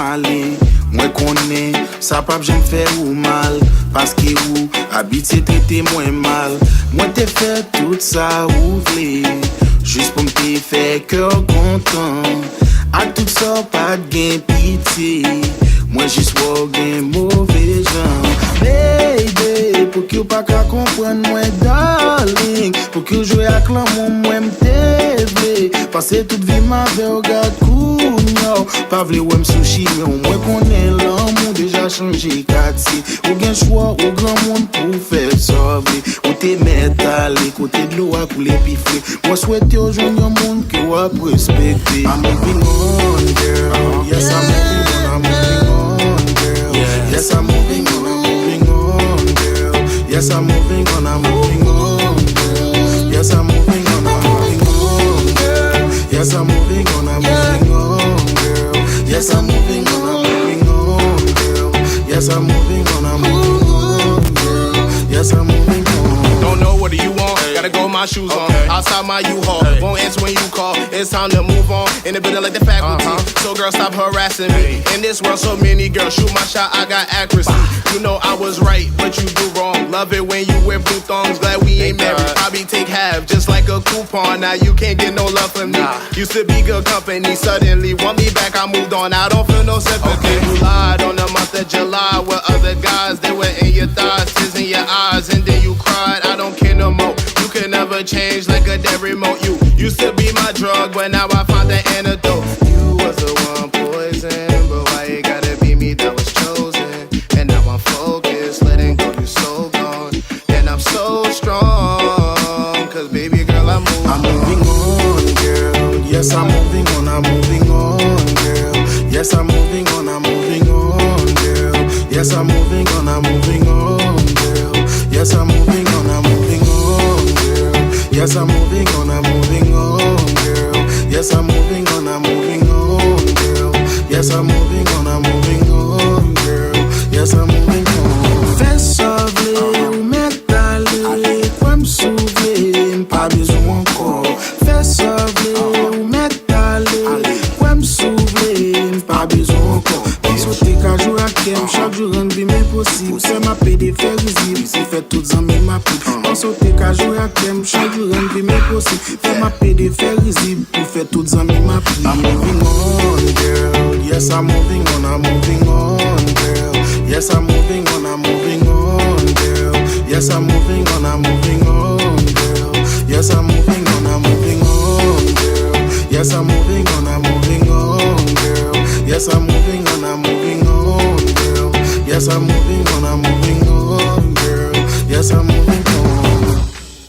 m'aller. Moi connais, ça pas j'aime faire ou mal. Parce que ou habitué traiter moins mal. Moi t'ai fait tout ça ou v'lé. Juste pour me faire cœur content. A tout ça pas de gain pitié. Moi juste vois gain mauvais gens. Baby, pour que pas qu'à comprendre moi darling. Pour que jouer avec l'amour moi m't'aider. Passer toute vie ma vie regarde cougno. Pas vle ou sushi mais au moins connaît l'amour déjà changé quartier. Ou gen choix au grand monde pour faire sauver. Ou t'es métalé côté de l'eau à couler pifler. Moi souhaite aujourd'hui un monde que ou à respecter. I'm moving on girl. Yes I'm moving on, I'm moving on girl. Yes I'm moving on, I'm moving on girl. Yes I'm moving on, I'm moving on girl. Yes I'm moving on, I'm moving on girl. Yes I'm moving on, I'm moving on girl. Yes I'm moving on, I'm moving on girl. Yes I'm moving on, I'm moving on girl. Yes I'm moving on. Don't know what do you want, gotta go my shoes on. Outside my U-Haul, won't answer when you call. It's time to move on, in the building like the faculty. So girl, stop harassing me. In this world, so many girls shoot my shot, I got accuracy. You know I was right, but you do wrong. Love it when you wear blue thongs, glad we ain't married. Probably take half, just like a coupon. Now you can't get no love from me. Used to be good company, suddenly want me back, I moved on. I don't feel no sympathy. You lied on the month of July with other guys. They were in your thighs, tears in your eyes, and then you cried. I don't care no more. You can never change like a dead remote. You used to be my drug, but now I found the antidote. You was the one poison, but why you gotta be me that was chosen? And now I'm focused, letting go, you so gone. And I'm so strong, cause baby girl, I'm moving on, girl. Yes, I'm moving on, I'm moving on, girl. Yes, I'm moving on, I'm moving on, girl. Yes, I'm moving on, I'm moving on, girl. Yes, I'm moving on, I'm moving on, girl. Yes, I'm moving on, I'm moving on, girl. Yes, I'm moving on, I'm moving on, girl. Yes, I'm moving on, I'm moving on, girl. Yes, I'm moving on. Fais sauver ou m'étaler, quoi m'souver, pas besoin encore. Fais sauver ou m'étaler, quoi m'souver, pas besoin encore. Penso qu'à jouer à kem, chaque jour rend vie impossible. C'est ma paix de faire visible, c'est fait toutes en même ma pute. Penso qu'à jouer à kem, chaque jour rend vie impossible. Fait ma paix de faire visible, pour faire toutes en même ma pute. I'm moving on, girl. Yes, I'm moving on, I'm moving on, girl. Yes, I'm moving on, I'm moving on, girl. Yes, I'm moving on, I'm moving on, girl. Yes, I'm moving on, I'm moving on, girl. Yes, I'm moving on, I'm moving on, girl. Yes, I'm moving on, I'm moving on, girl. Yes, I'm moving on, I'm moving on, girl. Yes, I'm moving